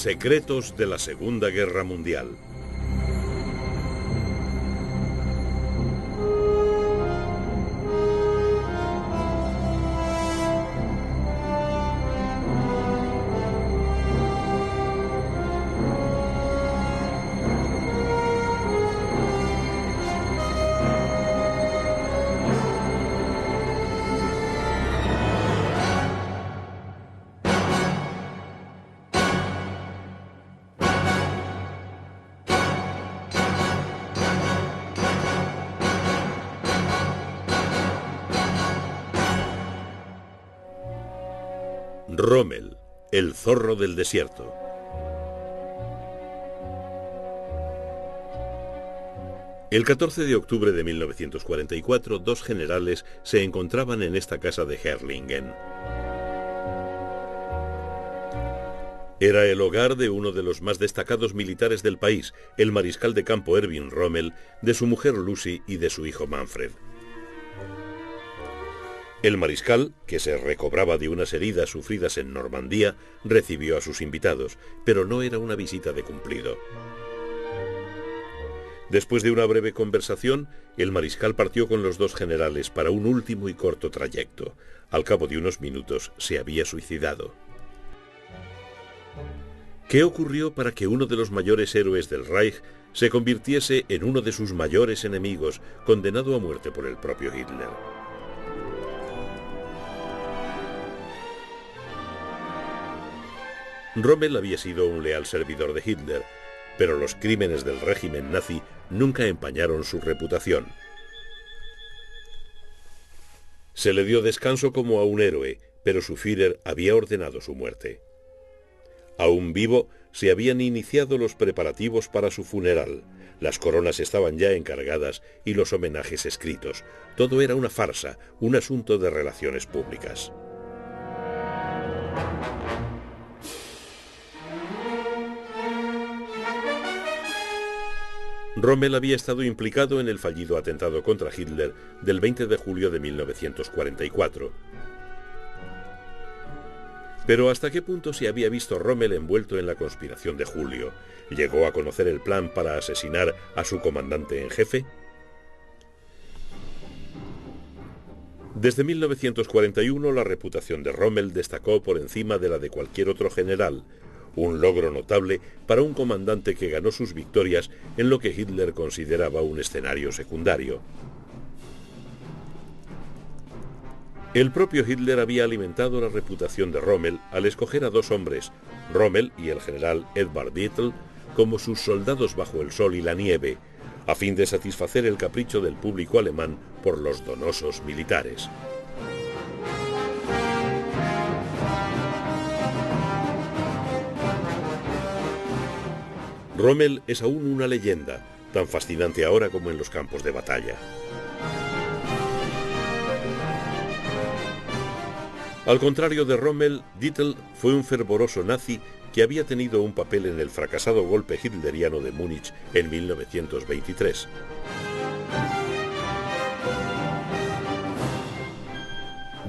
Secretos de la Segunda Guerra Mundial. Rommel, el zorro del desierto. El 14 de octubre de 1944, dos generales se encontraban en esta casa de Herrlingen. Era el hogar de uno de los más destacados militares del país, el mariscal de campo Erwin Rommel, de su mujer Lucy y de su hijo Manfred. El mariscal, que se recobraba de unas heridas sufridas en Normandía, recibió a sus invitados, pero no era una visita de cumplido. Después de una breve conversación, el mariscal partió con los dos generales para un último y corto trayecto. Al cabo de unos minutos se había suicidado. ¿Qué ocurrió para que uno de los mayores héroes del Reich se convirtiese en uno de sus mayores enemigos, condenado a muerte por el propio Hitler? Rommel había sido un leal servidor de Hitler, pero los crímenes del régimen nazi nunca empañaron su reputación. Se le dio descanso como a un héroe, pero su Führer había ordenado su muerte. Aún vivo, se habían iniciado los preparativos para su funeral. Las coronas estaban ya encargadas y los homenajes escritos. Todo era una farsa, un asunto de relaciones públicas. Rommel había estado implicado en el fallido atentado contra Hitler del 20 de julio de 1944. Pero ¿hasta qué punto se había visto Rommel envuelto en la conspiración de julio? ¿Llegó a conocer el plan para asesinar a su comandante en jefe? Desde 1941 la reputación de Rommel destacó por encima de la de cualquier otro general, un logro notable para un comandante que ganó sus victorias en lo que Hitler consideraba un escenario secundario. El propio Hitler había alimentado la reputación de Rommel al escoger a dos hombres, Rommel y el general Edvard Dietl, como sus soldados bajo el sol y la nieve, a fin de satisfacer el capricho del público alemán por los donosos militares. Rommel es aún una leyenda, tan fascinante ahora como en los campos de batalla. Al contrario de Rommel, Dietl fue un fervoroso nazi que había tenido un papel en el fracasado golpe hitleriano de Múnich en 1923.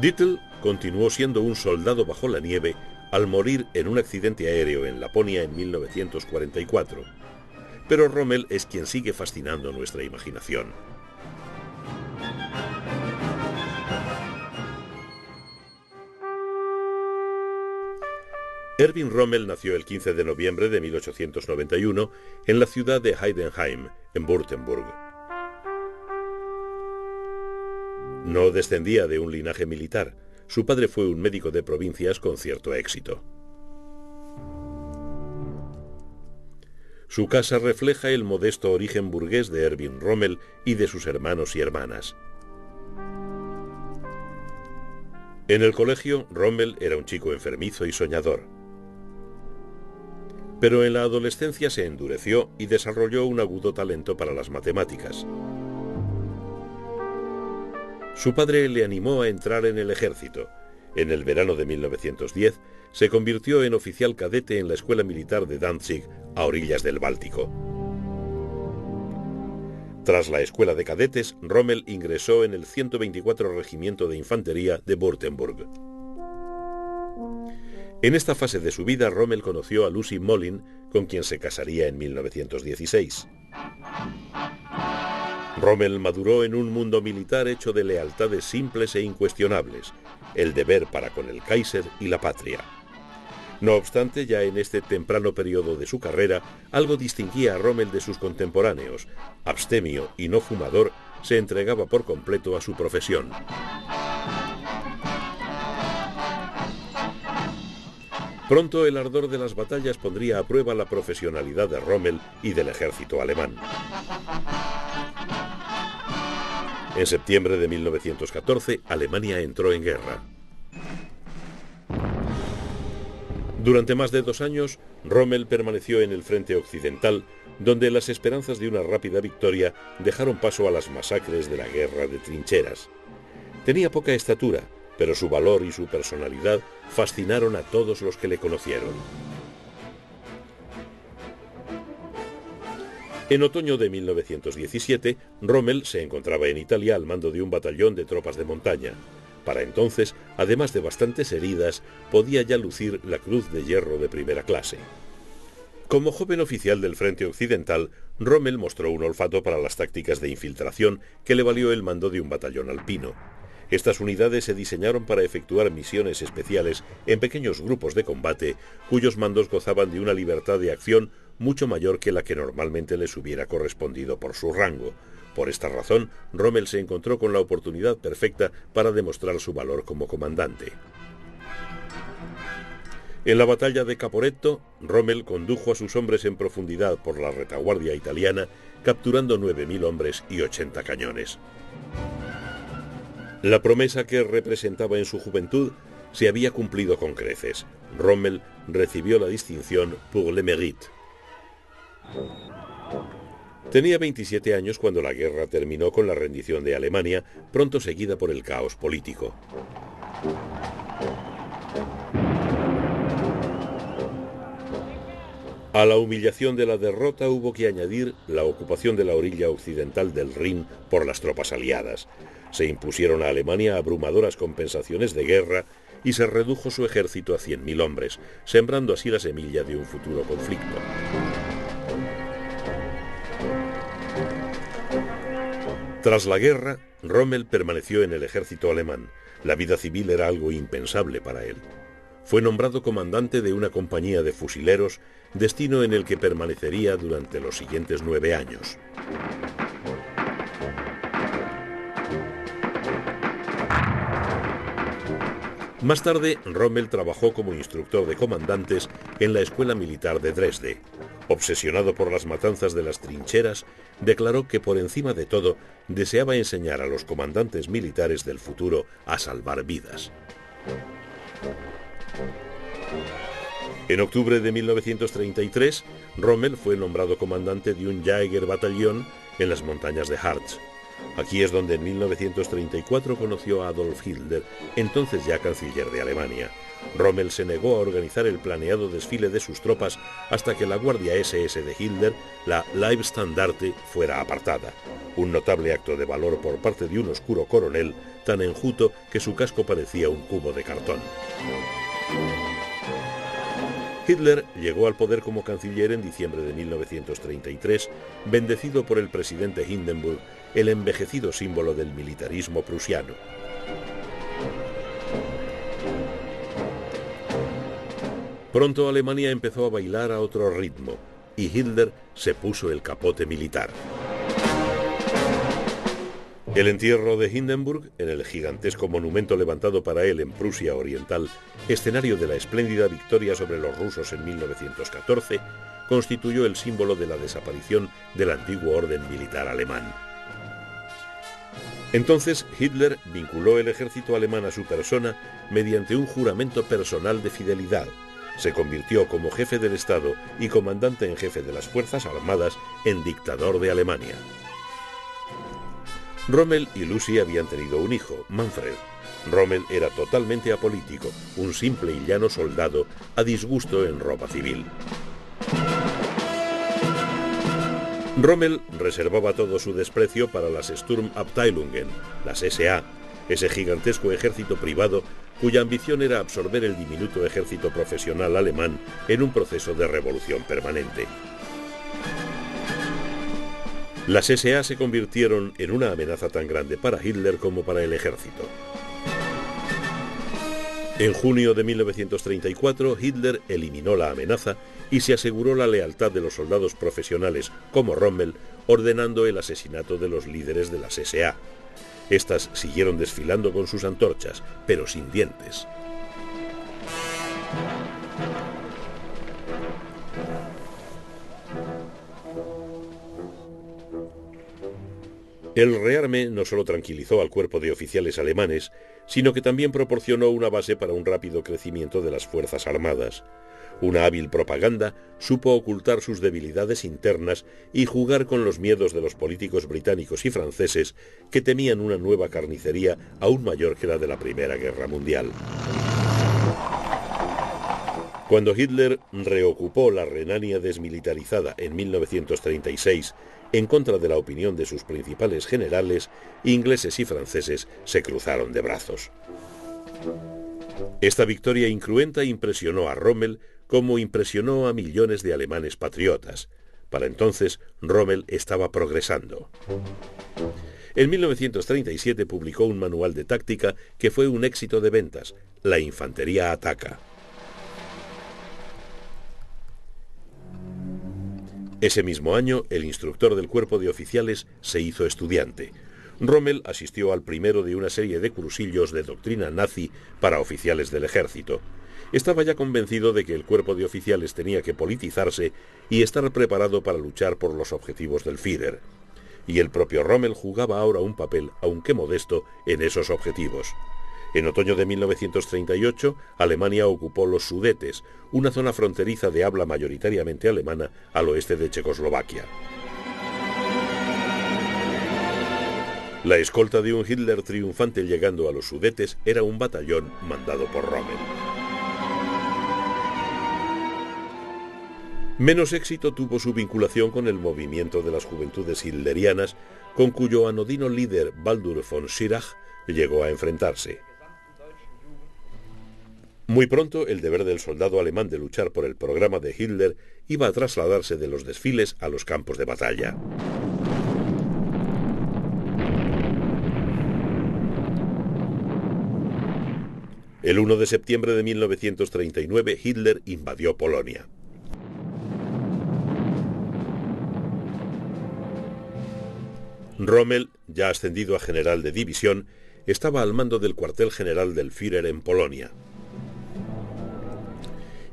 Dietl continuó siendo un soldado bajo la nieve al morir en un accidente aéreo en Laponia en 1944. Pero Rommel es quien sigue fascinando nuestra imaginación. Erwin Rommel nació el 15 de noviembre de 1891 en la ciudad de Heidenheim, en Württemberg. No descendía de un linaje militar. Su padre fue un médico de provincias con cierto éxito. Su casa refleja el modesto origen burgués de Erwin Rommel y de sus hermanos y hermanas. En el colegio, Rommel era un chico enfermizo y soñador. Pero en la adolescencia se endureció y desarrolló un agudo talento para las matemáticas. Su padre le animó a entrar en el ejército. En el verano de 1910 se convirtió en oficial cadete en la escuela militar de Danzig, a orillas del Báltico. Tras la escuela de cadetes, Rommel ingresó en el 124 Regimiento de Infantería de Württemberg. En esta fase de su vida, Rommel conoció a Lucy Mollin, con quien se casaría en 1916. Rommel maduró en un mundo militar hecho de lealtades simples e incuestionables, el deber para con el Kaiser y la patria. No obstante, ya en este temprano periodo de su carrera, algo distinguía a Rommel de sus contemporáneos. Abstemio y no fumador, se entregaba por completo a su profesión. Pronto el ardor de las batallas pondría a prueba la profesionalidad de Rommel y del ejército alemán. En septiembre de 1914, Alemania entró en guerra. Durante más de 2 años, Rommel permaneció en el frente occidental, donde las esperanzas de una rápida victoria dejaron paso a las masacres de la guerra de trincheras. Tenía poca estatura, pero su valor y su personalidad fascinaron a todos los que le conocieron. En otoño de 1917, Rommel se encontraba en Italia al mando de un batallón de tropas de montaña. Para entonces, además de bastantes heridas, podía ya lucir la Cruz de Hierro de primera clase. Como joven oficial del Frente Occidental, Rommel mostró un olfato para las tácticas de infiltración que le valió el mando de un batallón alpino. Estas unidades se diseñaron para efectuar misiones especiales en pequeños grupos de combate, cuyos mandos gozaban de una libertad de acción mucho mayor que la que normalmente les hubiera correspondido por su rango. Por esta razón, Rommel se encontró con la oportunidad perfecta para demostrar su valor como comandante. En la batalla de Caporetto, Rommel condujo a sus hombres en profundidad por la retaguardia italiana, capturando 9.000 hombres y 80 cañones. La promesa que representaba en su juventud se había cumplido con creces. Rommel recibió la distinción pour le mérite. Tenía 27 años cuando la guerra terminó con la rendición de Alemania, pronto seguida por el caos político. A la humillación de la derrota hubo que añadir la ocupación de la orilla occidental del Rin por las tropas aliadas. Se impusieron a Alemania abrumadoras compensaciones de guerra y se redujo su ejército a 100.000 hombres, sembrando así la semilla de un futuro conflicto. Tras la guerra, Rommel permaneció en el ejército alemán. La vida civil era algo impensable para él. Fue nombrado comandante de una compañía de fusileros, destino en el que permanecería durante los siguientes 9 años. Más tarde, Rommel trabajó como instructor de comandantes en la Escuela Militar de Dresde. Obsesionado por las matanzas de las trincheras, declaró que por encima de todo deseaba enseñar a los comandantes militares del futuro a salvar vidas. En octubre de 1933, Rommel fue nombrado comandante de un Jägerbataillón en las montañas de Harz. Aquí es donde en 1934 conoció a Adolf Hitler, entonces ya canciller de Alemania. Rommel se negó a organizar el planeado desfile de sus tropas hasta que la guardia SS de Hitler, la Leibstandarte, fuera apartada. Un notable acto de valor por parte de un oscuro coronel tan enjuto que su casco parecía un cubo de cartón. Hitler llegó al poder como canciller en diciembre de 1933, bendecido por el presidente Hindenburg, el envejecido símbolo del militarismo prusiano. Pronto Alemania empezó a bailar a otro ritmo, y Hitler se puso el capote militar. El entierro de Hindenburg, en el gigantesco monumento levantado para él en Prusia Oriental, escenario de la espléndida victoria sobre los rusos en 1914, constituyó el símbolo de la desaparición del antiguo orden militar alemán. Entonces Hitler vinculó el ejército alemán a su persona mediante un juramento personal de fidelidad. Se convirtió como jefe del Estado y comandante en jefe de las Fuerzas Armadas en dictador de Alemania. Rommel y Lucy habían tenido un hijo, Manfred. Rommel era totalmente apolítico, un simple y llano soldado a disgusto en ropa civil. Rommel reservaba todo su desprecio para las Sturmabteilungen, las SA, ese gigantesco ejército privado cuya ambición era absorber el diminuto ejército profesional alemán en un proceso de revolución permanente. Las SA se convirtieron en una amenaza tan grande para Hitler como para el ejército. En junio de 1934, Hitler eliminó la amenaza y se aseguró la lealtad de los soldados profesionales como Rommel, ordenando el asesinato de los líderes de las SA. Estas siguieron desfilando con sus antorchas, pero sin dientes. El rearme no solo tranquilizó al cuerpo de oficiales alemanes, sino que también proporcionó una base para un rápido crecimiento de las fuerzas armadas. Una hábil propaganda supo ocultar sus debilidades internas y jugar con los miedos de los políticos británicos y franceses que temían una nueva carnicería aún mayor que la de la Primera Guerra Mundial. Cuando Hitler reocupó la Renania desmilitarizada en 1936, en contra de la opinión de sus principales generales, ingleses y franceses se cruzaron de brazos. Esta victoria incruenta impresionó a Rommel como impresionó a millones de alemanes patriotas. Para entonces, Rommel estaba progresando. En 1937 publicó un manual de táctica que fue un éxito de ventas: La infantería ataca. Ese mismo año, el instructor del cuerpo de oficiales se hizo estudiante. Rommel asistió al primero de una serie de cursillos de doctrina nazi para oficiales del ejército. Estaba ya convencido de que el cuerpo de oficiales tenía que politizarse y estar preparado para luchar por los objetivos del Führer. Y el propio Rommel jugaba ahora un papel, aunque modesto, en esos objetivos. En otoño de 1938, Alemania ocupó los Sudetes, una zona fronteriza de habla mayoritariamente alemana al oeste de Checoslovaquia. La escolta de un Hitler triunfante llegando a los Sudetes era un batallón mandado por Rommel. Menos éxito tuvo su vinculación con el movimiento de las juventudes hitlerianas, con cuyo anodino líder Baldur von Schirach llegó a enfrentarse. Muy pronto, el deber del soldado alemán de luchar por el programa de Hitler iba a trasladarse de los desfiles a los campos de batalla. El 1 de septiembre de 1939, Hitler invadió Polonia. Rommel, ya ascendido a general de división, estaba al mando del cuartel general del Führer en Polonia.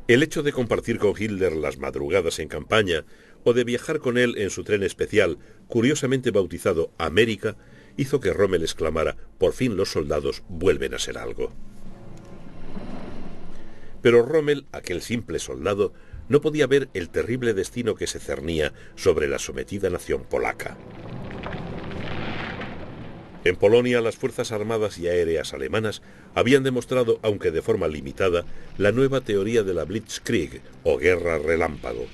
El hecho de compartir con Hitler las madrugadas en campaña o de viajar con él en su tren especial, curiosamente bautizado América, hizo que Rommel exclamara: «Por fin los soldados vuelven a ser algo». Pero Rommel, aquel simple soldado, no podía ver el terrible destino que se cernía sobre la sometida nación polaca. En Polonia, las fuerzas armadas y aéreas alemanas habían demostrado, aunque de forma limitada, la nueva teoría de la Blitzkrieg, o guerra relámpago.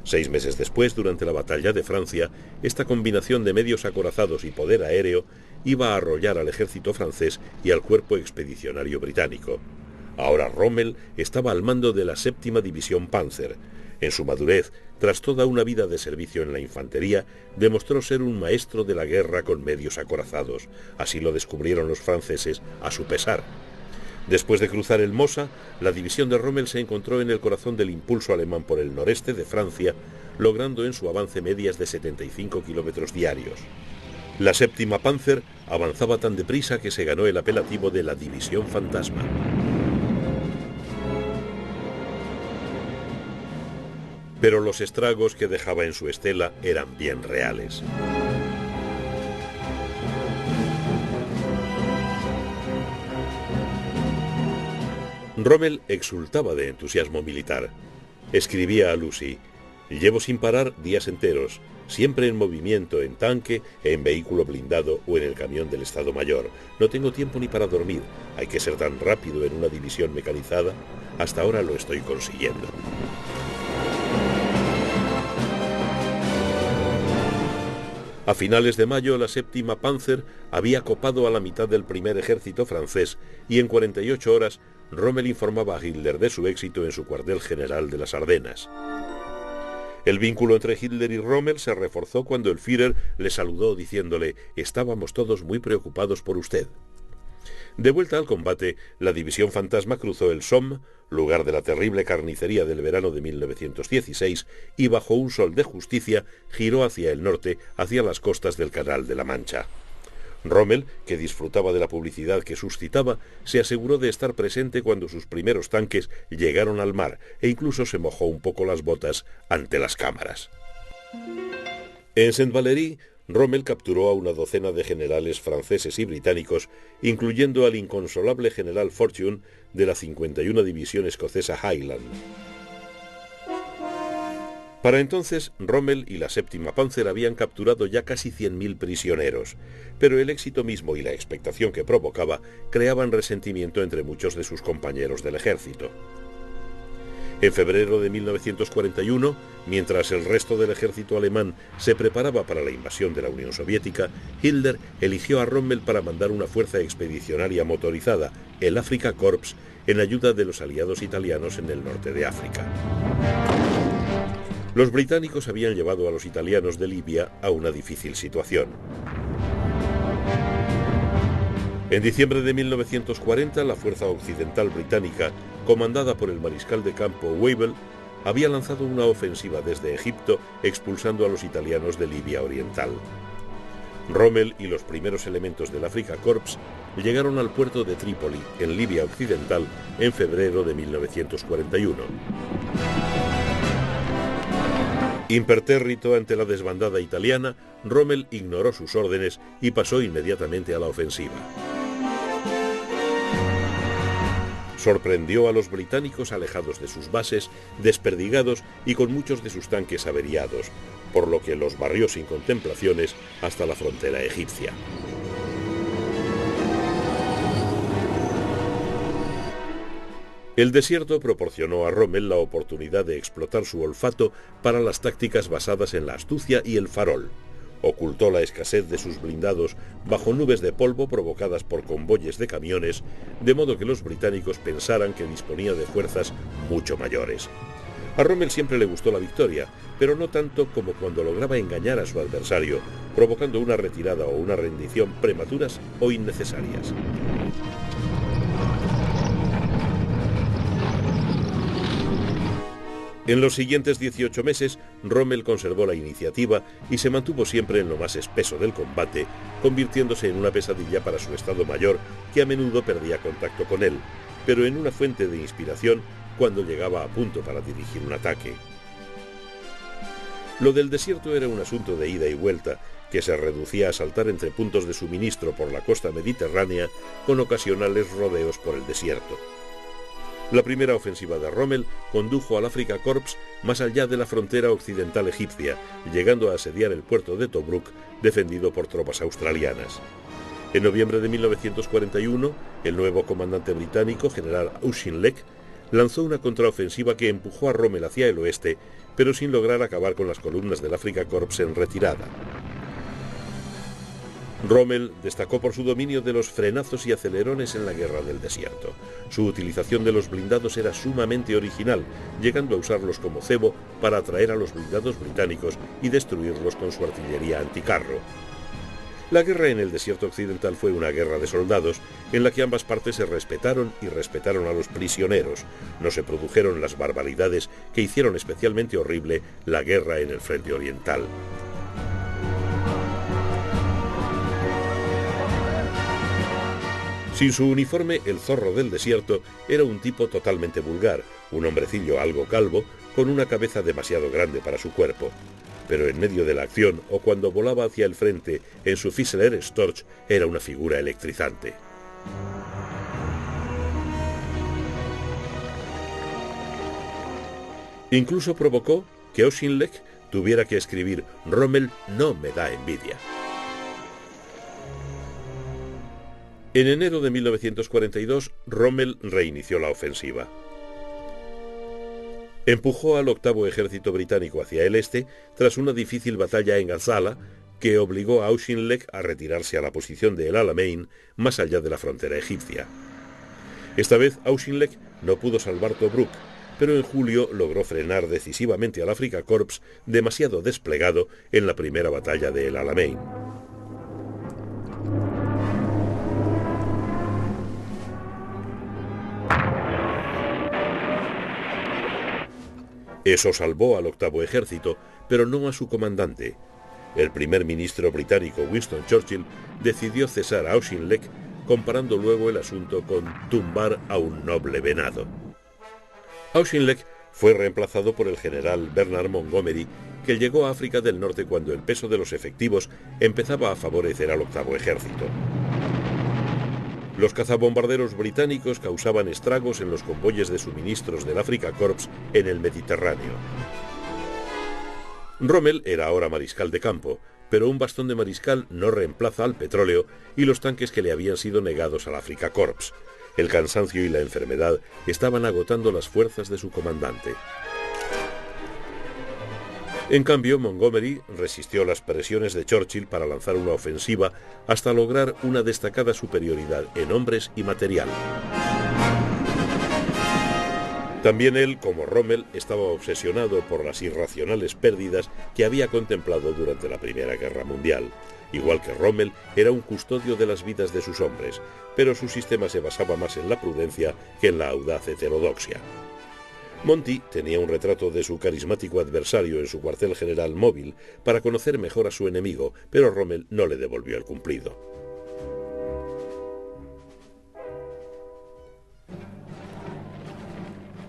6 meses después, durante la batalla de Francia, esta combinación de medios acorazados y poder aéreo iba a arrollar al ejército francés y al cuerpo expedicionario británico. Ahora Rommel estaba al mando de la 7ª División Panzer. En su madurez, tras toda una vida de servicio en la infantería, demostró ser un maestro de la guerra con medios acorazados. Así lo descubrieron los franceses a su pesar. Después de cruzar el Mosa, la división de Rommel se encontró en el corazón del impulso alemán por el noreste de Francia, logrando en su avance medias de 75 kilómetros diarios. La 7ª Panzer avanzaba tan deprisa que se ganó el apelativo de la División Fantasma. Pero los estragos que dejaba en su estela eran bien reales. Rommel exultaba de entusiasmo militar. Escribía a Lucy: «Llevo sin parar días enteros, siempre en movimiento, en tanque, en vehículo blindado o en el camión del Estado Mayor. No tengo tiempo ni para dormir. Hay que ser tan rápido en una división mecanizada. Hasta ahora lo estoy consiguiendo». A finales de mayo, la 7ª Panzer había copado a la mitad del primer ejército francés y en 48 horas Rommel informaba a Hitler de su éxito en su cuartel general de las Ardenas. El vínculo entre Hitler y Rommel se reforzó cuando el Führer le saludó diciéndole: «Estábamos todos muy preocupados por usted». De vuelta al combate, la división fantasma cruzó el Somme, lugar de la terrible carnicería del verano de 1916, y bajo un sol de justicia giró hacia el norte, hacia las costas del Canal de la Mancha. Rommel, que disfrutaba de la publicidad que suscitaba, se aseguró de estar presente cuando sus primeros tanques llegaron al mar e incluso se mojó un poco las botas ante las cámaras. En Saint-Valery, Rommel capturó a una docena de generales franceses y británicos, incluyendo al inconsolable general Fortune de la 51 División Escocesa Highland. Para entonces, Rommel y la séptima Panzer habían capturado ya casi 100.000 prisioneros, pero el éxito mismo y la expectación que provocaba creaban resentimiento entre muchos de sus compañeros del ejército. En febrero de 1941, mientras el resto del ejército alemán se preparaba para la invasión de la Unión Soviética, Hitler eligió a Rommel para mandar una fuerza expedicionaria motorizada, el Afrika Korps, en ayuda de los aliados italianos en el norte de África. Los británicos habían llevado a los italianos de Libia a una difícil situación. En diciembre de 1940, la fuerza occidental británica, comandada por el mariscal de campo Wavell, había lanzado una ofensiva desde Egipto, expulsando a los italianos de Libia Oriental. Rommel y los primeros elementos del Afrika Korps llegaron al puerto de Trípoli, en Libia Occidental, en febrero de 1941. Impertérrito ante la desbandada italiana, Rommel ignoró sus órdenes y pasó inmediatamente a la ofensiva. Sorprendió a los británicos alejados de sus bases, desperdigados y con muchos de sus tanques averiados, por lo que los barrió sin contemplaciones hasta la frontera egipcia. El desierto proporcionó a Rommel la oportunidad de explotar su olfato para las tácticas basadas en la astucia y el farol. Ocultó la escasez de sus blindados bajo nubes de polvo provocadas por convoyes de camiones, de modo que los británicos pensaran que disponía de fuerzas mucho mayores. A Rommel siempre le gustó la victoria, pero no tanto como cuando lograba engañar a su adversario, provocando una retirada o una rendición prematuras o innecesarias. En los siguientes 18 meses, Rommel conservó la iniciativa y se mantuvo siempre en lo más espeso del combate, convirtiéndose en una pesadilla para su Estado Mayor, que a menudo perdía contacto con él, pero en una fuente de inspiración cuando llegaba a punto para dirigir un ataque. Lo del desierto era un asunto de ida y vuelta, que se reducía a saltar entre puntos de suministro por la costa mediterránea, con ocasionales rodeos por el desierto. La primera ofensiva de Rommel condujo al Afrika Korps más allá de la frontera occidental egipcia, llegando a asediar el puerto de Tobruk, defendido por tropas australianas. En noviembre de 1941, el nuevo comandante británico, general Auchinleck, lanzó una contraofensiva que empujó a Rommel hacia el oeste, pero sin lograr acabar con las columnas del Afrika Korps en retirada. Rommel destacó por su dominio de los frenazos y acelerones en la guerra del desierto. Su utilización de los blindados era sumamente original, llegando a usarlos como cebo para atraer a los blindados británicos y destruirlos con su artillería anticarro. La guerra en el desierto occidental fue una guerra de soldados, en la que ambas partes se respetaron y respetaron a los prisioneros. No se produjeron las barbaridades que hicieron especialmente horrible la guerra en el frente oriental. Sin su uniforme, el zorro del desierto era un tipo totalmente vulgar, un hombrecillo algo calvo, con una cabeza demasiado grande para su cuerpo. Pero en medio de la acción, o cuando volaba hacia el frente en su Füssler Storch, era una figura electrizante. Incluso provocó que Auchinleck tuviera que escribir: «Rommel no me da envidia». En enero de 1942, Rommel reinició la ofensiva. Empujó al octavo ejército británico hacia el este tras una difícil batalla en Gazala, que obligó a Auchinleck a retirarse a la posición de El Alamein, más allá de la frontera egipcia. Esta vez Auchinleck no pudo salvar Tobruk, pero en julio logró frenar decisivamente al Afrika Korps, demasiado desplegado en la primera batalla de El Alamein. Eso salvó al octavo ejército, pero no a su comandante. El primer ministro británico Winston Churchill decidió cesar a Auchinleck, comparando luego el asunto con tumbar a un noble venado. Auchinleck fue reemplazado por el general Bernard Montgomery, que llegó a África del Norte cuando el peso de los efectivos empezaba a favorecer al octavo ejército. Los cazabombarderos británicos causaban estragos en los convoyes de suministros del Afrika Korps en el Mediterráneo. Rommel era ahora mariscal de campo, pero un bastón de mariscal no reemplaza al petróleo y los tanques que le habían sido negados al Afrika Korps. El cansancio y la enfermedad estaban agotando las fuerzas de su comandante. En cambio, Montgomery resistió las presiones de Churchill para lanzar una ofensiva hasta lograr una destacada superioridad en hombres y material. También él, como Rommel, estaba obsesionado por las irracionales pérdidas que había contemplado durante la Primera Guerra Mundial. Igual que Rommel, era un custodio de las vidas de sus hombres, pero su sistema se basaba más en la prudencia que en la audaz heterodoxia. Monty tenía un retrato de su carismático adversario en su cuartel general móvil para conocer mejor a su enemigo, pero Rommel no le devolvió el cumplido.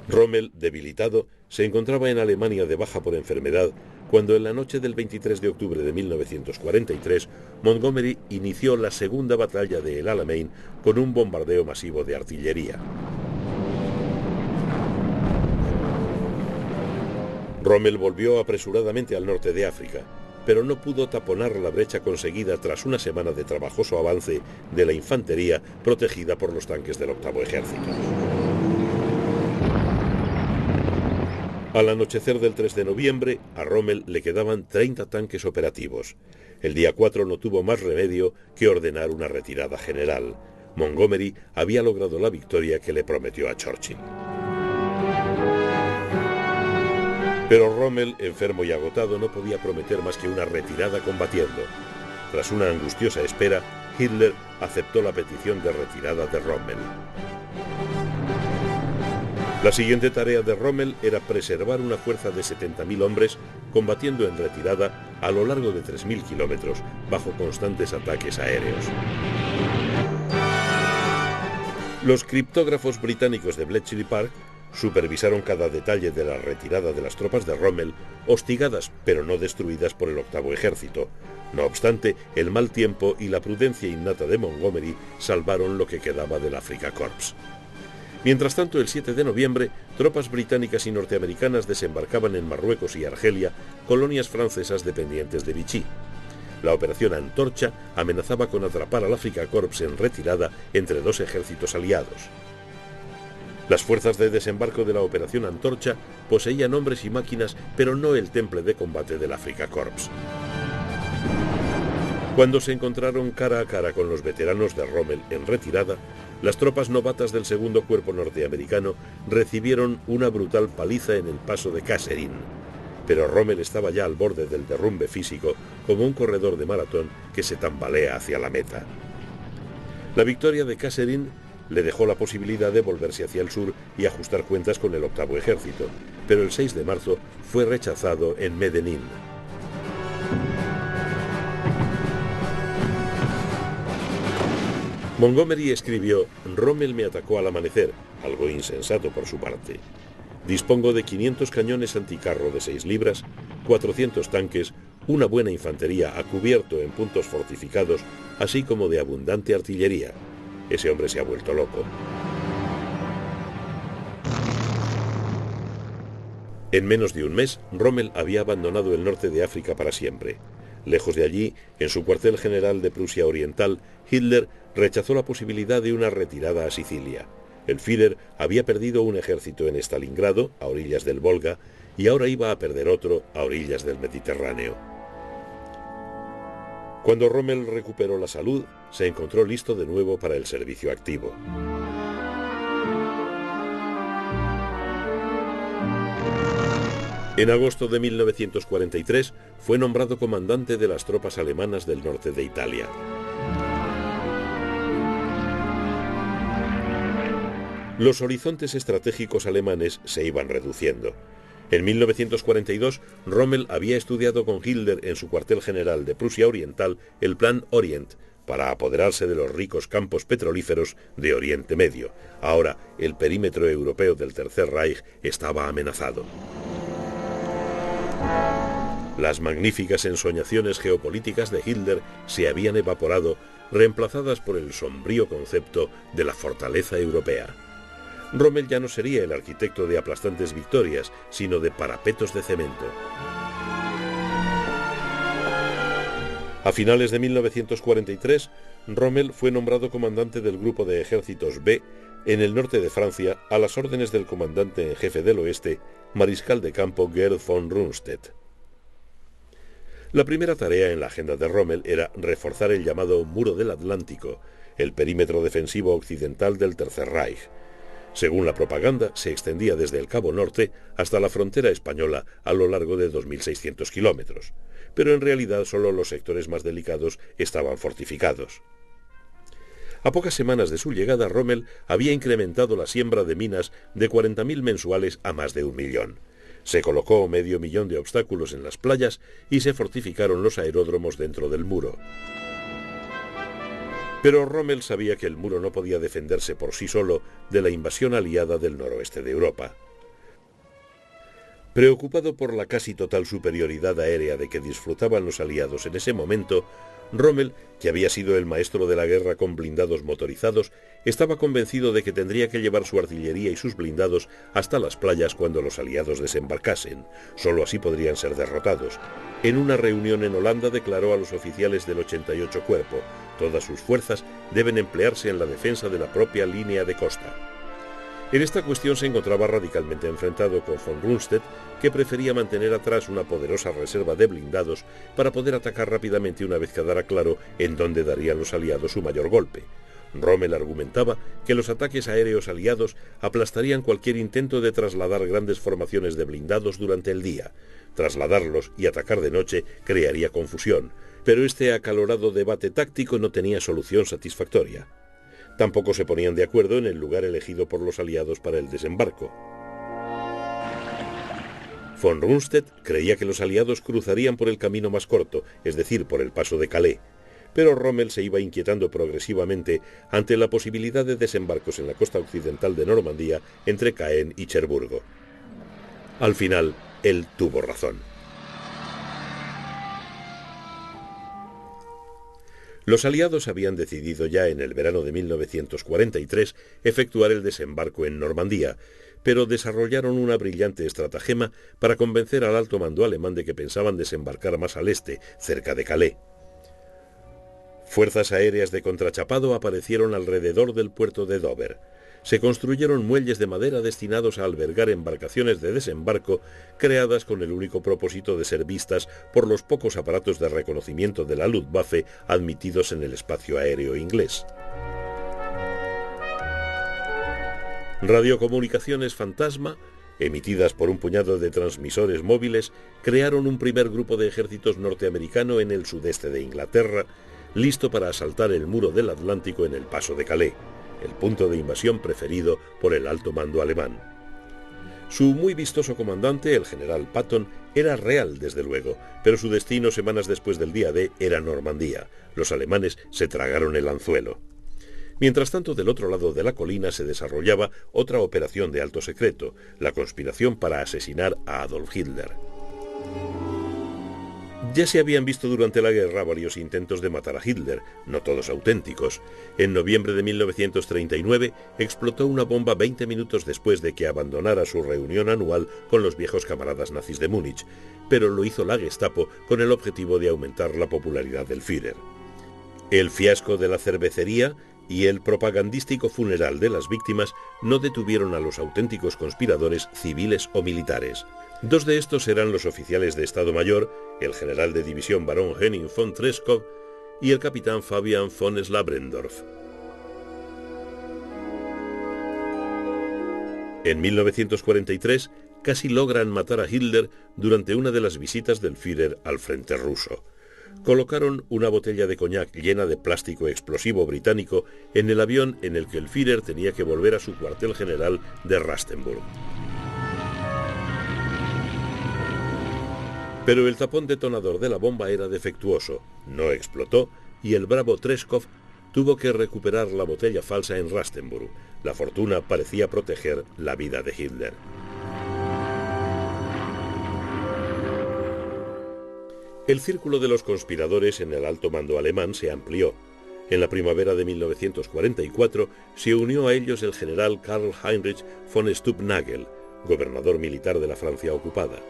Rommel, debilitado, se encontraba en Alemania de baja por enfermedad cuando en la noche del 23 de octubre de 1943 Montgomery inició la segunda batalla de El Alamein con un bombardeo masivo de artillería. Rommel volvió apresuradamente al norte de África, pero no pudo taponar la brecha conseguida tras una semana de trabajoso avance de la infantería protegida por los tanques del octavo ejército. Al anochecer del 3 de noviembre, a Rommel le quedaban 30 tanques operativos. El día 4 no tuvo más remedio que ordenar una retirada general. Montgomery había logrado la victoria que le prometió a Churchill. Pero Rommel, enfermo y agotado, no podía prometer más que una retirada combatiendo. Tras una angustiosa espera, Hitler aceptó la petición de retirada de Rommel. La siguiente tarea de Rommel era preservar una fuerza de 70.000 hombres combatiendo en retirada a lo largo de 3.000 kilómetros bajo constantes ataques aéreos. Los criptógrafos británicos de Bletchley Park supervisaron cada detalle de la retirada de las tropas de Rommel, hostigadas pero no destruidas por el octavo ejército. No obstante, el mal tiempo y la prudencia innata de Montgomery salvaron lo que quedaba del Afrika Korps. Mientras tanto, el 7 de noviembre, tropas británicas y norteamericanas desembarcaban en Marruecos y Argelia, colonias francesas dependientes de Vichy. La operación Antorcha amenazaba con atrapar al Afrika Korps en retirada entre dos ejércitos aliados. Las fuerzas de desembarco de la operación Antorcha poseían hombres y máquinas, pero no el temple de combate del Afrika Korps. Cuando se encontraron cara a cara con los veteranos de Rommel en retirada, las tropas novatas del segundo cuerpo norteamericano recibieron una brutal paliza en el paso de Kasserine. Pero Rommel estaba ya al borde del derrumbe físico, como un corredor de maratón que se tambalea hacia la meta. La victoria de Kasserine le dejó la posibilidad de volverse hacia el sur y ajustar cuentas con el octavo ejército, pero el 6 de marzo fue rechazado en Medellín. Montgomery escribió: «Rommel me atacó al amanecer», algo insensato por su parte. «Dispongo de 500 cañones anticarro de 6 libras, 400 tanques, una buena infantería a cubierto en puntos fortificados, así como de abundante artillería. Ese hombre se ha vuelto loco». En menos de un mes, Rommel había abandonado el norte de África para siempre. Lejos de allí, en su cuartel general de Prusia Oriental, Hitler rechazó la posibilidad de una retirada a Sicilia. El Führer había perdido un ejército en Stalingrado, a orillas del Volga, y ahora iba a perder otro a orillas del Mediterráneo. Cuando Rommel recuperó la salud, se encontró listo de nuevo para el servicio activo. En agosto de 1943 fue nombrado comandante de las tropas alemanas del norte de Italia. Los horizontes estratégicos alemanes se iban reduciendo. En 1942, Rommel había estudiado con Hitler en su cuartel general de Prusia Oriental el Plan Orient, para apoderarse de los ricos campos petrolíferos de Oriente Medio. Ahora, el perímetro europeo del Tercer Reich estaba amenazado. Las magníficas ensoñaciones geopolíticas de Hitler se habían evaporado, reemplazadas por el sombrío concepto de la fortaleza europea. Rommel ya no sería el arquitecto de aplastantes victorias, sino de parapetos de cemento. A finales de 1943, Rommel fue nombrado comandante del Grupo de Ejércitos B en el norte de Francia a las órdenes del comandante en jefe del oeste, mariscal de campo Gerd von Rundstedt. La primera tarea en la agenda de Rommel era reforzar el llamado Muro del Atlántico, el perímetro defensivo occidental del Tercer Reich. Según la propaganda, se extendía desde el Cabo Norte hasta la frontera española a lo largo de 2.600 kilómetros, pero en realidad solo los sectores más delicados estaban fortificados. A pocas semanas de su llegada, Rommel había incrementado la siembra de minas de 40.000 mensuales a más de 1 millón. Se colocó 500.000 de obstáculos en las playas y se fortificaron los aeródromos dentro del muro. Pero Rommel sabía que el muro no podía defenderse por sí solo de la invasión aliada del noroeste de Europa. Preocupado por la casi total superioridad aérea de que disfrutaban los aliados en ese momento, Rommel, que había sido el maestro de la guerra con blindados motorizados, estaba convencido de que tendría que llevar su artillería y sus blindados hasta las playas cuando los aliados desembarcasen. Solo así podrían ser derrotados. En una reunión en Holanda declaró a los oficiales del 88 Cuerpo: todas sus fuerzas deben emplearse en la defensa de la propia línea de costa. En esta cuestión se encontraba radicalmente enfrentado con von Rundstedt, que prefería mantener atrás una poderosa reserva de blindados para poder atacar rápidamente una vez quedara claro en dónde darían los aliados su mayor golpe. Rommel argumentaba que los ataques aéreos aliados aplastarían cualquier intento de trasladar grandes formaciones de blindados durante el día. Trasladarlos y atacar de noche crearía confusión, pero este acalorado debate táctico no tenía solución satisfactoria. Tampoco se ponían de acuerdo en el lugar elegido por los aliados para el desembarco. Von Rundstedt creía que los aliados cruzarían por el camino más corto, es decir, por el paso de Calais, pero Rommel se iba inquietando progresivamente ante la posibilidad de desembarcos en la costa occidental de Normandía entre Caen y Cherburgo. Al final, él tuvo razón. Los aliados habían decidido ya en el verano de 1943 efectuar el desembarco en Normandía, pero desarrollaron una brillante estratagema para convencer al alto mando alemán de que pensaban desembarcar más al este, cerca de Calais. Fuerzas aéreas de contrachapado aparecieron alrededor del puerto de Dover. Se construyeron muelles de madera destinados a albergar embarcaciones de desembarco creadas con el único propósito de ser vistas por los pocos aparatos de reconocimiento de la Luftwaffe admitidos en el espacio aéreo inglés. Radiocomunicaciones fantasma, emitidas por un puñado de transmisores móviles, crearon un primer grupo de ejércitos norteamericano en el sudeste de Inglaterra, listo para asaltar el muro del Atlántico en el paso de Calais, el punto de invasión preferido por el alto mando alemán. Su muy vistoso comandante, el general Patton, era real desde luego, pero su destino semanas después del día D era Normandía. Los alemanes se tragaron el anzuelo. Mientras tanto, del otro lado de la colina se desarrollaba otra operación de alto secreto, la conspiración para asesinar a Adolf Hitler. Ya se habían visto durante la guerra varios intentos de matar a Hitler, no todos auténticos. En noviembre de 1939 explotó una bomba 20 minutos después de que abandonara su reunión anual con los viejos camaradas nazis de Múnich, pero lo hizo la Gestapo con el objetivo de aumentar la popularidad del Führer. El fiasco de la cervecería y el propagandístico funeral de las víctimas no detuvieron a los auténticos conspiradores civiles o militares. Dos de estos eran los oficiales de Estado Mayor, el general de división barón Henning von Treschow y el capitán Fabian von Slabrendorf. En 1943 casi logran matar a Hitler durante una de las visitas del Führer al frente ruso. Colocaron una botella de coñac llena de plástico explosivo británico en el avión en el que el Führer tenía que volver a su cuartel general de Rastenburg. Pero el tapón detonador de la bomba era defectuoso, no explotó y el bravo Treskov tuvo que recuperar la botella falsa en Rastenburg. La fortuna parecía proteger la vida de Hitler. El círculo de los conspiradores en el alto mando alemán se amplió. En la primavera de 1944 se unió a ellos el general Karl Heinrich von Stubnagel, gobernador militar de la Francia ocupada.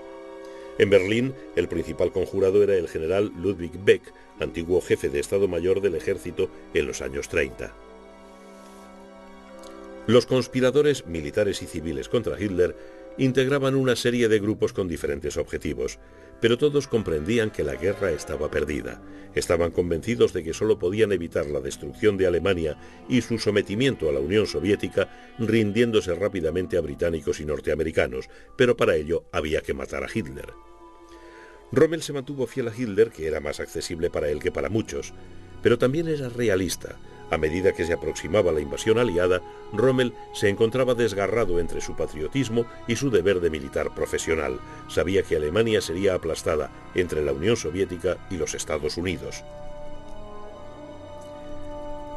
En Berlín, el principal conjurado era el general Ludwig Beck, antiguo jefe de Estado Mayor del Ejército en los años 30. Los conspiradores militares y civiles contra Hitler integraban una serie de grupos con diferentes objetivos, pero todos comprendían que la guerra estaba perdida. Estaban convencidos de que solo podían evitar la destrucción de Alemania y su sometimiento a la Unión Soviética rindiéndose rápidamente a británicos y norteamericanos, pero para ello había que matar a Hitler. Rommel se mantuvo fiel a Hitler, que era más accesible para él que para muchos, pero también era realista. A medida que se aproximaba la invasión aliada, Rommel se encontraba desgarrado entre su patriotismo y su deber de militar profesional. Sabía que Alemania sería aplastada entre la Unión Soviética y los Estados Unidos.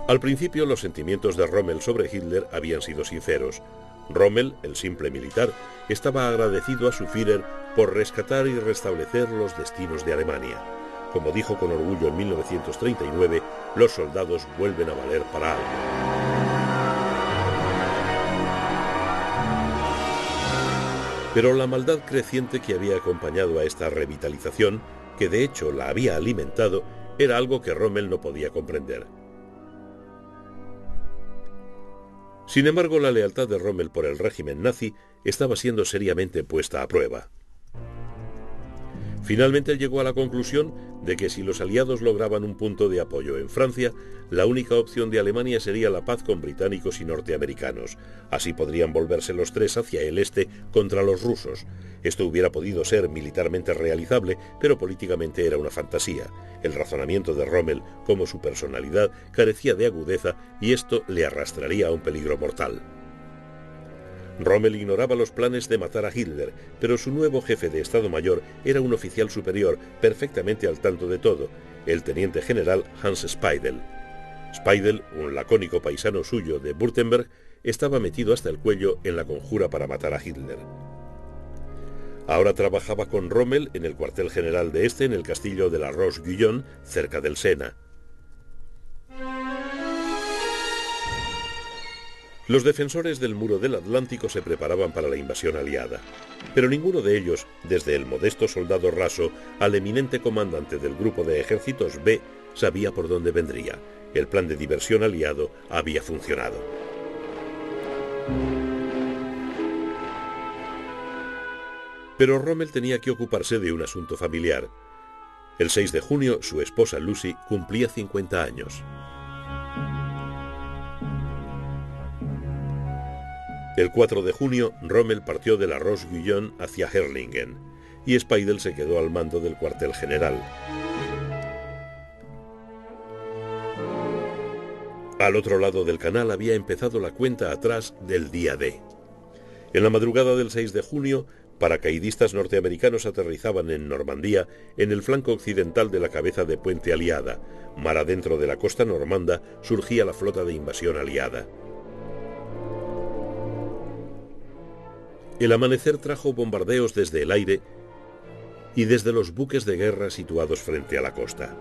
Al principio, los sentimientos de Rommel sobre Hitler habían sido sinceros. Rommel, el simple militar, estaba agradecido a su Führer por rescatar y restablecer los destinos de Alemania. Como dijo con orgullo en 1939, los soldados vuelven a valer para algo. Pero la maldad creciente que había acompañado a esta revitalización, que de hecho la había alimentado, era algo que Rommel no podía comprender. Sin embargo, la lealtad de Rommel por el régimen nazi estaba siendo seriamente puesta a prueba. Finalmente llegó a la conclusión de que si los aliados lograban un punto de apoyo en Francia, la única opción de Alemania sería la paz con británicos y norteamericanos. Así podrían volverse los tres hacia el este contra los rusos. Esto hubiera podido ser militarmente realizable, pero políticamente era una fantasía. El razonamiento de Rommel, como su personalidad, carecía de agudeza y esto le arrastraría a un peligro mortal. Rommel ignoraba los planes de matar a Hitler, pero su nuevo jefe de Estado Mayor era un oficial superior perfectamente al tanto de todo, el teniente general Hans Speidel. Speidel, un lacónico paisano suyo de Württemberg, estaba metido hasta el cuello en la conjura para matar a Hitler. Ahora trabajaba con Rommel en el cuartel general de este en el castillo de la Roche-Guyon, cerca del Sena. Los defensores del muro del Atlántico se preparaban para la invasión aliada, pero ninguno de ellos, desde el modesto soldado raso al eminente comandante del grupo de ejércitos B, sabía por dónde vendría. El plan de diversión aliado había funcionado. Pero Rommel tenía que ocuparse de un asunto familiar. El 6 de junio, su esposa Lucy cumplía 50 años. El 4 de junio, Rommel partió de la Roche-Guyon hacia Herrlingen, y Speidel se quedó al mando del cuartel general. Al otro lado del canal había empezado la cuenta atrás del día D. En la madrugada del 6 de junio, paracaidistas norteamericanos aterrizaban en Normandía, en el flanco occidental de la cabeza de puente aliada. Mar adentro de la costa normanda surgía la flota de invasión aliada. El amanecer trajo bombardeos desde el aire y desde los buques de guerra situados frente a la costa.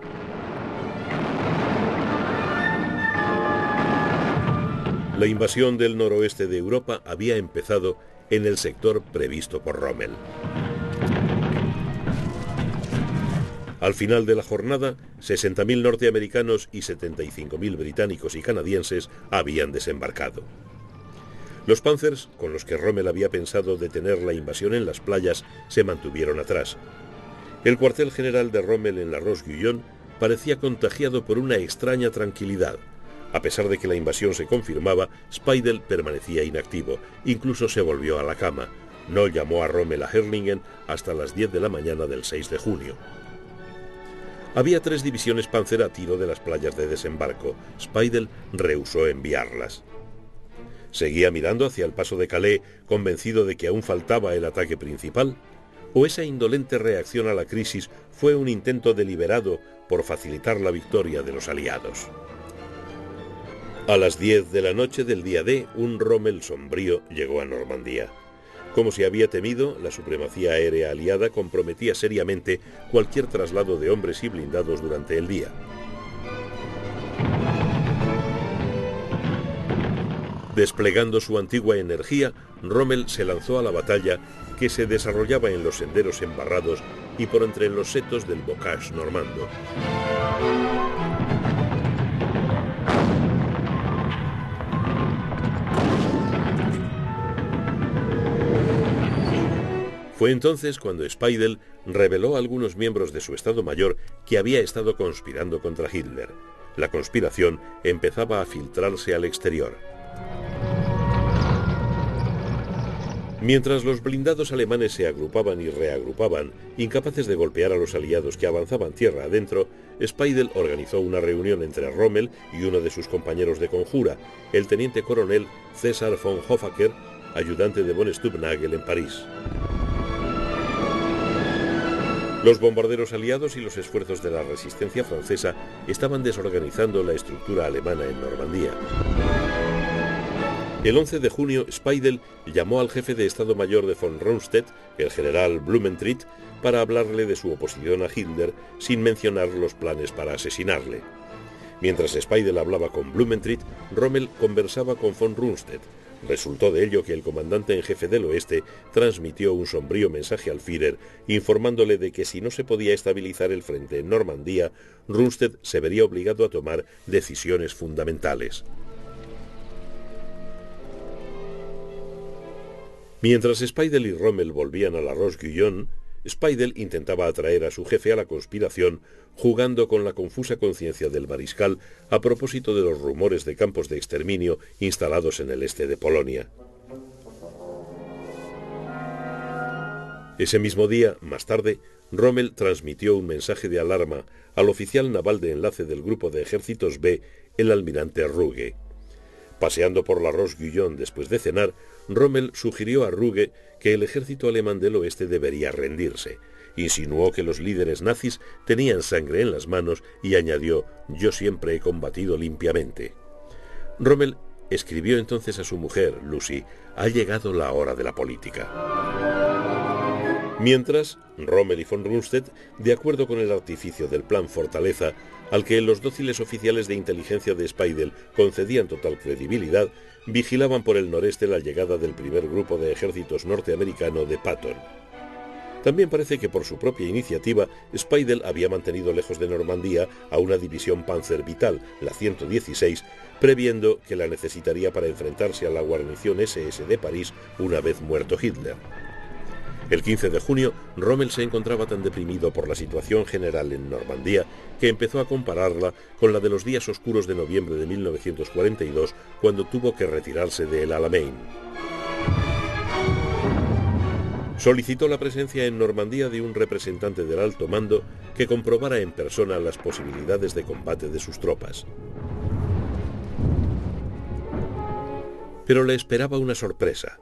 La invasión del noroeste de Europa había empezado en el sector previsto por Rommel. Al final de la jornada, 60.000 norteamericanos y 75.000 británicos y canadienses habían desembarcado. Los Panzers, con los que Rommel había pensado detener la invasión en las playas, se mantuvieron atrás. El cuartel general de Rommel en la Roche-Guyon parecía contagiado por una extraña tranquilidad. A pesar de que la invasión se confirmaba, Speidel permanecía inactivo, incluso se volvió a la cama. No llamó a Rommel a Herrlingen hasta las 10 de la mañana del 6 de junio. Había 3 divisiones Panzer a tiro de las playas de desembarco. Speidel rehusó enviarlas. ¿Seguía mirando hacia el paso de Calais, convencido de que aún faltaba el ataque principal? ¿O esa indolente reacción a la crisis fue un intento deliberado por facilitar la victoria de los aliados? A las 10 de la noche del día D, un Rommel sombrío llegó a Normandía. Como se había temido, la supremacía aérea aliada comprometía seriamente cualquier traslado de hombres y blindados durante el día. Desplegando su antigua energía, Rommel se lanzó a la batalla que se desarrollaba en los senderos embarrados y por entre los setos del bocage normando. Fue entonces cuando Speidel reveló a algunos miembros de su Estado Mayor que había estado conspirando contra Hitler. La conspiración empezaba a filtrarse al exterior. Mientras los blindados alemanes se agrupaban y reagrupaban, incapaces de golpear a los aliados que avanzaban tierra adentro, Speidel organizó una reunión entre Rommel y uno de sus compañeros de conjura, el teniente coronel César von Hoffacker, ayudante de von Stubnagel en París. Los bombarderos aliados y los esfuerzos de la resistencia francesa estaban desorganizando la estructura alemana en Normandía. El 11 de junio, Speidel llamó al jefe de Estado Mayor de von Rundstedt, el general Blumentritt, para hablarle de su oposición a Hitler, sin mencionar los planes para asesinarle. Mientras Speidel hablaba con Blumentritt, Rommel conversaba con von Rundstedt. Resultó de ello que el comandante en jefe del oeste transmitió un sombrío mensaje al Führer, informándole de que si no se podía estabilizar el frente en Normandía, Rundstedt se vería obligado a tomar decisiones fundamentales. Mientras Speidel y Rommel volvían a la Roche-Guyon, Speidel intentaba atraer a su jefe a la conspiración, jugando con la confusa conciencia del mariscal a propósito de los rumores de campos de exterminio instalados en el este de Polonia. Ese mismo día, más tarde, Rommel transmitió un mensaje de alarma al oficial naval de enlace del grupo de ejércitos B, el almirante Ruge. Paseando por la Roche-Guyon después de cenar, Rommel sugirió a Ruge que el ejército alemán del oeste debería rendirse. Insinuó que los líderes nazis tenían sangre en las manos y añadió: «Yo siempre he combatido limpiamente». Rommel escribió entonces a su mujer, Lucy: «Ha llegado la hora de la política». Mientras, Rommel y von Rundstedt, de acuerdo con el artificio del Plan Fortaleza, al que los dóciles oficiales de inteligencia de Speidel concedían total credibilidad, vigilaban por el noreste la llegada del primer grupo de ejércitos norteamericano de Patton. También parece que por su propia iniciativa, Speidel había mantenido lejos de Normandía a una división Panzer vital, la 116, previendo que la necesitaría para enfrentarse a la guarnición SS de París una vez muerto Hitler. El 15 de junio, Rommel se encontraba tan deprimido por la situación general en Normandía que empezó a compararla con la de los días oscuros de noviembre de 1942, cuando tuvo que retirarse de El Alamein. Solicitó la presencia en Normandía de un representante del alto mando que comprobara en persona las posibilidades de combate de sus tropas. Pero le esperaba una sorpresa.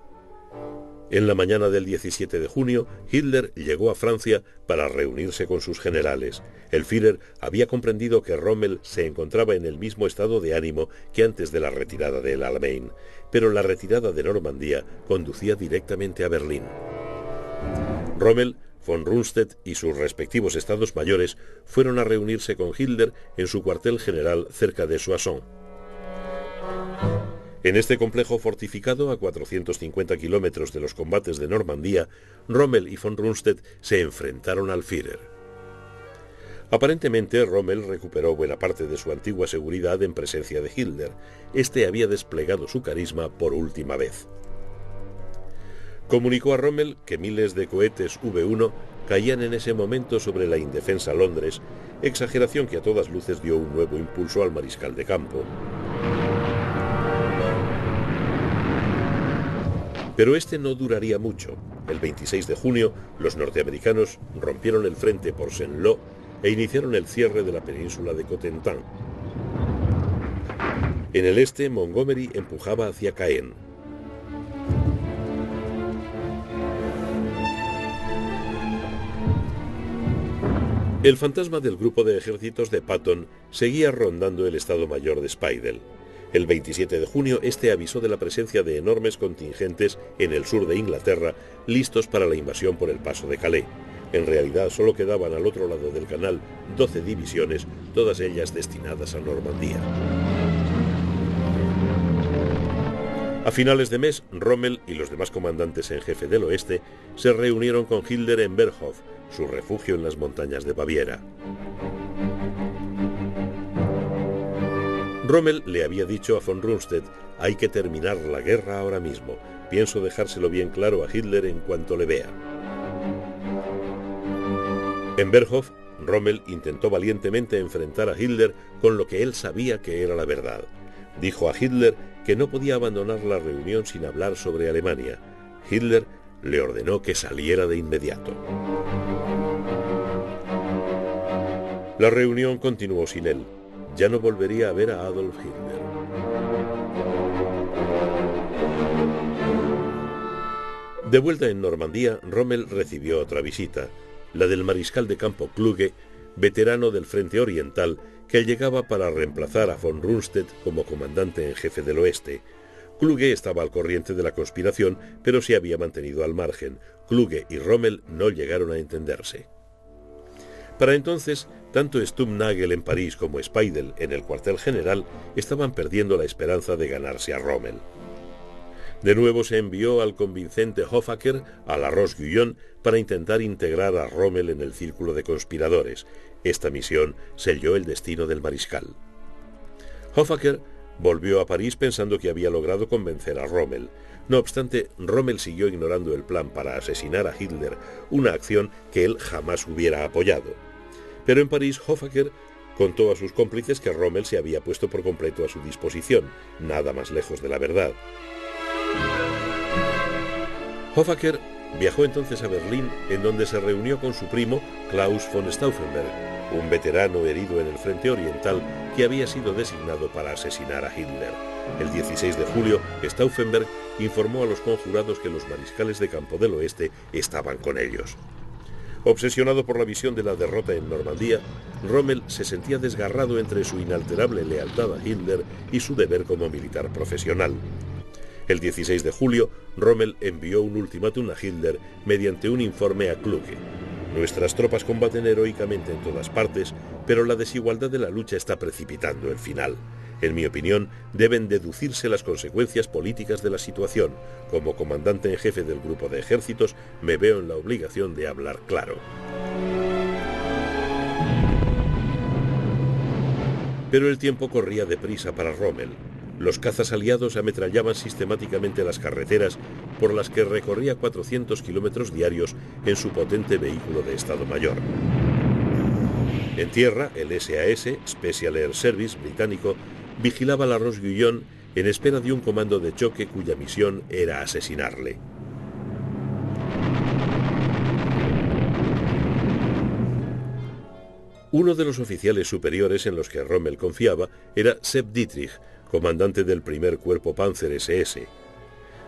En la mañana del 17 de junio, Hitler llegó a Francia para reunirse con sus generales. El Führer había comprendido que Rommel se encontraba en el mismo estado de ánimo que antes de la retirada de El Alamein, pero la retirada de Normandía conducía directamente a Berlín. Rommel, von Rundstedt y sus respectivos estados mayores fueron a reunirse con Hitler en su cuartel general cerca de Soissons. En este complejo fortificado, a 450 kilómetros de los combates de Normandía, Rommel y von Rundstedt se enfrentaron al Führer. Aparentemente, Rommel recuperó buena parte de su antigua seguridad en presencia de Hitler. Este había desplegado su carisma por última vez. Comunicó a Rommel que miles de cohetes V-1 caían en ese momento sobre la indefensa Londres, exageración que a todas luces dio un nuevo impulso al mariscal de campo. Pero este no duraría mucho. El 26 de junio, los norteamericanos rompieron el frente por Saint-Lô e iniciaron el cierre de la península de Cotentin. En el este, Montgomery empujaba hacia Caen. El fantasma del grupo de ejércitos de Patton seguía rondando el Estado Mayor de Speidel. El 27 de junio, este avisó de la presencia de enormes contingentes en el sur de Inglaterra, listos para la invasión por el paso de Calais. En realidad, solo quedaban al otro lado del canal 12 divisiones, todas ellas destinadas a Normandía. A finales de mes, Rommel y los demás comandantes en jefe del oeste se reunieron con Hitler en Berghof, su refugio en las montañas de Baviera. Rommel le había dicho a von Rundstedt: hay que terminar la guerra ahora mismo. Pienso dejárselo bien claro a Hitler en cuanto le vea. En Berghof, Rommel intentó valientemente enfrentar a Hitler con lo que él sabía que era la verdad. Dijo a Hitler que no podía abandonar la reunión sin hablar sobre Alemania. Hitler le ordenó que saliera de inmediato. La reunión continuó sin él. Ya no volvería a ver a Adolf Hitler. De vuelta en Normandía, Rommel recibió otra visita, la del mariscal de campo Kluge, veterano del Frente Oriental, que llegaba para reemplazar a von Rundstedt como comandante en jefe del oeste. Kluge estaba al corriente de la conspiración, pero se había mantenido al margen. Kluge y Rommel no llegaron a entenderse. Para entonces, tanto Stumpnagel en París como Speidel en el cuartel general estaban perdiendo la esperanza de ganarse a Rommel. De nuevo se envió al convincente Hoffaker a la Roche-Guyon para intentar integrar a Rommel en el círculo de conspiradores. Esta misión selló el destino del mariscal. Hoffaker volvió a París pensando que había logrado convencer a Rommel. No obstante, Rommel siguió ignorando el plan para asesinar a Hitler, una acción que él jamás hubiera apoyado. Pero en París, Hoffaker contó a sus cómplices que Rommel se había puesto por completo a su disposición, nada más lejos de la verdad. Hoffaker viajó entonces a Berlín, en donde se reunió con su primo Klaus von Stauffenberg, un veterano herido en el Frente Oriental que había sido designado para asesinar a Hitler. El 16 de julio, Stauffenberg informó a los conjurados que los mariscales de campo del oeste estaban con ellos. Obsesionado por la visión de la derrota en Normandía, Rommel se sentía desgarrado entre su inalterable lealtad a Hitler y su deber como militar profesional. El 16 de julio, Rommel envió un ultimátum a Hitler mediante un informe a Kluge. Nuestras tropas combaten heroicamente en todas partes, pero la desigualdad de la lucha está precipitando el final. En mi opinión, deben deducirse las consecuencias políticas de la situación. Como comandante en jefe del grupo de ejércitos, me veo en la obligación de hablar claro. Pero el tiempo corría deprisa para Rommel. Los cazas aliados ametrallaban sistemáticamente las carreteras por las que recorría 400 kilómetros diarios en su potente vehículo de Estado Mayor. En tierra, el SAS, Special Air Service británico, vigilaba la Roche-Guyon en espera de un comando de choque cuya misión era asesinarle. Uno de los oficiales superiores en los que Rommel confiaba era Sepp Dietrich, comandante del primer cuerpo Panzer SS.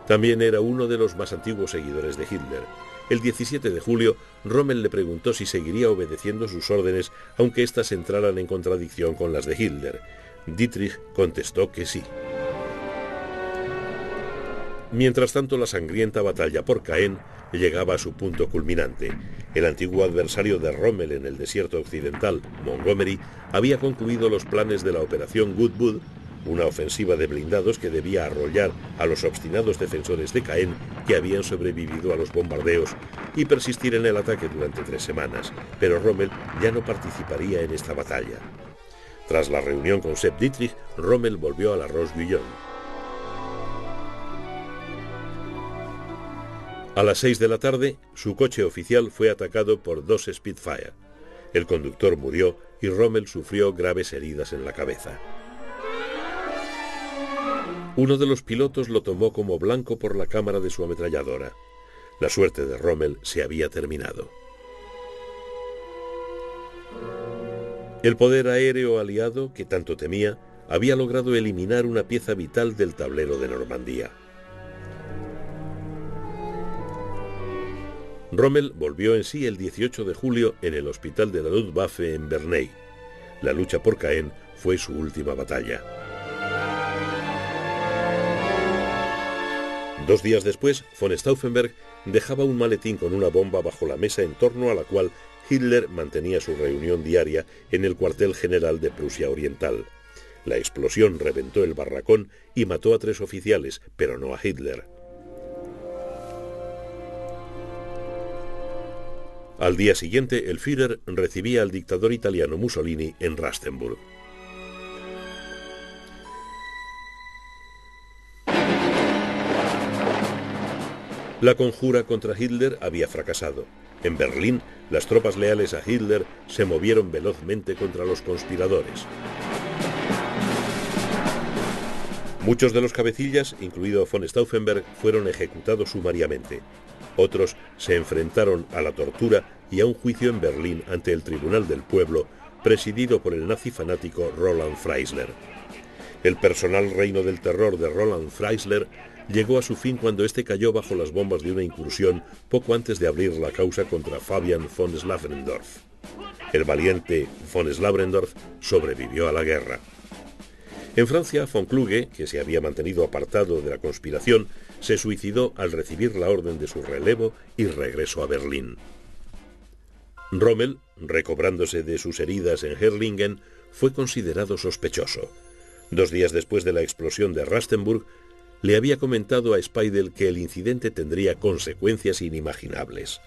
También era uno de los más antiguos seguidores de Hitler. El 17 de julio, Rommel le preguntó si seguiría obedeciendo sus órdenes, aunque éstas entraran en contradicción con las de Hitler. Dietrich contestó que sí. Mientras tanto, la sangrienta batalla por Caen llegaba a su punto culminante. El antiguo adversario de Rommel en el desierto occidental, Montgomery, había concluido los planes de la operación Goodwood, una ofensiva de blindados que debía arrollar a los obstinados defensores de Caen que habían sobrevivido a los bombardeos y persistir en el ataque durante 3 semanas, pero Rommel ya no participaría en esta batalla. Tras la reunión con Sepp Dietrich, Rommel volvió a la Roche-Guyon. A las 6 de la tarde, su coche oficial fue atacado por 2 Spitfire. El conductor murió y Rommel sufrió graves heridas en la cabeza. Uno de los pilotos lo tomó como blanco por la cámara de su ametralladora. La suerte de Rommel se había terminado. El poder aéreo aliado, que tanto temía, había logrado eliminar una pieza vital del tablero de Normandía. Rommel volvió en sí el 18 de julio en el hospital de la Luftwaffe en Bernay. La lucha por Caen fue su última batalla. 2 días después, von Stauffenberg dejaba un maletín con una bomba bajo la mesa en torno a la cual Hitler mantenía su reunión diaria en el cuartel general de Prusia Oriental. La explosión reventó el barracón y mató a 3 oficiales, pero no a Hitler. Al día siguiente, el Führer recibía al dictador italiano Mussolini en Rastenburg. La conjura contra Hitler había fracasado. En Berlín, las tropas leales a Hitler se movieron velozmente contra los conspiradores. Muchos de los cabecillas, incluido von Stauffenberg, fueron ejecutados sumariamente. Otros se enfrentaron a la tortura y a un juicio en Berlín ante el Tribunal del Pueblo, presidido por el nazi fanático Roland Freisler. El personal reino del terror de Roland Freisler llegó a su fin cuando éste cayó bajo las bombas de una incursión poco antes de abrir la causa contra Fabian von Slavrendorf. El valiente von Slavrendorf sobrevivió a la guerra. En Francia, von Kluge, que se había mantenido apartado de la conspiración, se suicidó al recibir la orden de su relevo y regreso a Berlín. Rommel, recobrándose de sus heridas en Herrlingen, fue considerado sospechoso. 2 días después de la explosión de Rastenburg, le había comentado a Speidel que el incidente tendría consecuencias inimaginables.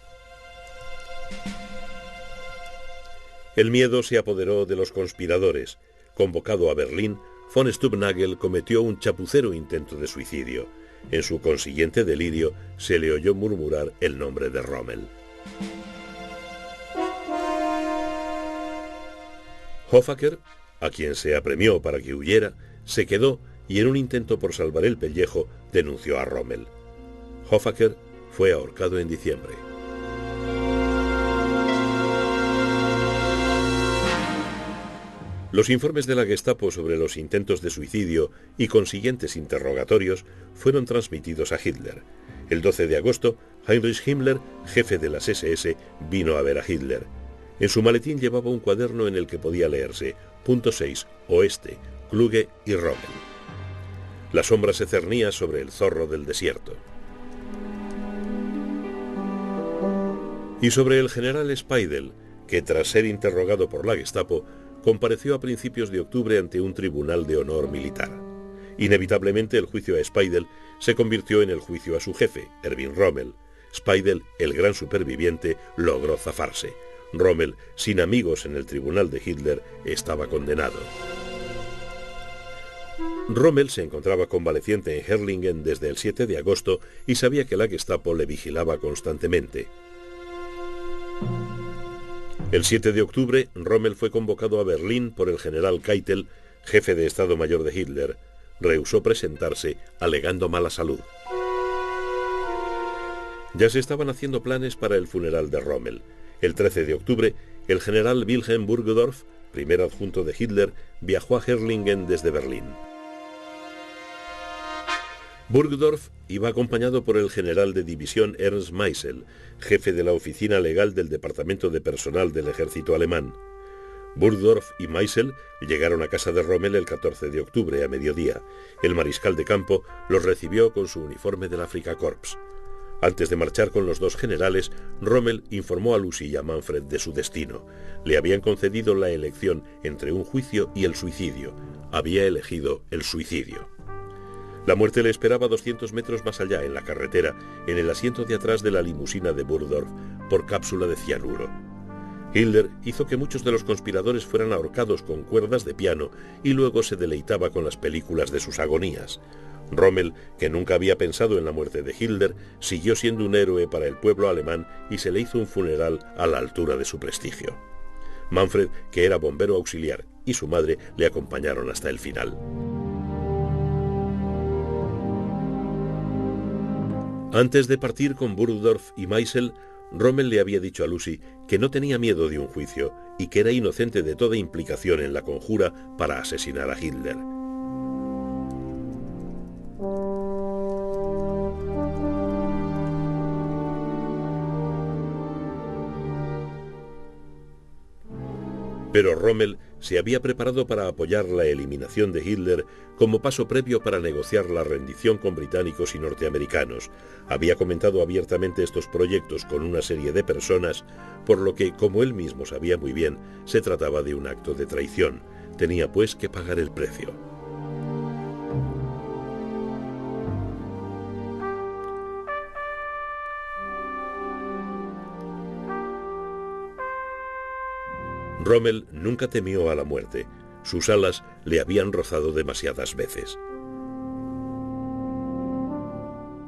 El miedo se apoderó de los conspiradores. Convocado a Berlín, von Stubnagel cometió un chapucero intento de suicidio. En su consiguiente delirio se le oyó murmurar el nombre de Rommel. Hofacker, a quien se apremió para que huyera, se quedó y en un intento por salvar el pellejo denunció a Rommel. Hofacker fue ahorcado en diciembre. Los informes de la Gestapo sobre los intentos de suicidio y consiguientes interrogatorios fueron transmitidos a Hitler. El 12 de agosto, Heinrich Himmler, jefe de las SS, vino a ver a Hitler. En su maletín llevaba un cuaderno en el que podía leerse Punto 6, Oeste, Kluge y Rommel. La sombra se cernía sobre el zorro del desierto. Y sobre el general Speidel, que tras ser interrogado por la Gestapo, compareció a principios de octubre ante un tribunal de honor militar. Inevitablemente el juicio a Speidel se convirtió en el juicio a su jefe, Erwin Rommel. Speidel, el gran superviviente, logró zafarse. Rommel, sin amigos en el tribunal de Hitler, estaba condenado. Rommel se encontraba convaleciente en Herrlingen desde el 7 de agosto y sabía que la Gestapo le vigilaba constantemente. El 7 de octubre, Rommel fue convocado a Berlín por el general Keitel, jefe de Estado Mayor de Hitler. Rehusó presentarse, alegando mala salud. Ya se estaban haciendo planes para el funeral de Rommel. El 13 de octubre, el general Wilhelm Burgdorf, primer adjunto de Hitler, viajó a Herrlingen desde Berlín. Burgdorf iba acompañado por el general de división Ernst Meisel, jefe de la oficina legal del Departamento de Personal del Ejército Alemán. Burgdorf y Meisel llegaron a casa de Rommel el 14 de octubre a mediodía. El mariscal de campo los recibió con su uniforme del Afrika Korps. Antes de marchar con los 2 generales, Rommel informó a Lucy y a Manfred de su destino. Le habían concedido la elección entre un juicio y el suicidio. Había elegido el suicidio. La muerte le esperaba 200 metros más allá, en la carretera, en el asiento de atrás de la limusina de Burgdorf, por cápsula de cianuro. Hitler hizo que muchos de los conspiradores fueran ahorcados con cuerdas de piano y luego se deleitaba con las películas de sus agonías. Rommel, que nunca había pensado en la muerte de Hitler, siguió siendo un héroe para el pueblo alemán y se le hizo un funeral a la altura de su prestigio. Manfred, que era bombero auxiliar, y su madre le acompañaron hasta el final. Antes de partir con Burgdorf y Meisel, Rommel le había dicho a Lucy que no tenía miedo de un juicio y que era inocente de toda implicación en la conjura para asesinar a Hitler. Pero Rommel se había preparado para apoyar la eliminación de Hitler como paso previo para negociar la rendición con británicos y norteamericanos. Había comentado abiertamente estos proyectos con una serie de personas, por lo que, como él mismo sabía muy bien, se trataba de un acto de traición. Tenía pues que pagar el precio. Rommel nunca temió a la muerte. Sus alas le habían rozado demasiadas veces.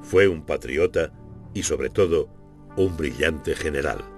Fue un patriota y, sobre todo, un brillante general.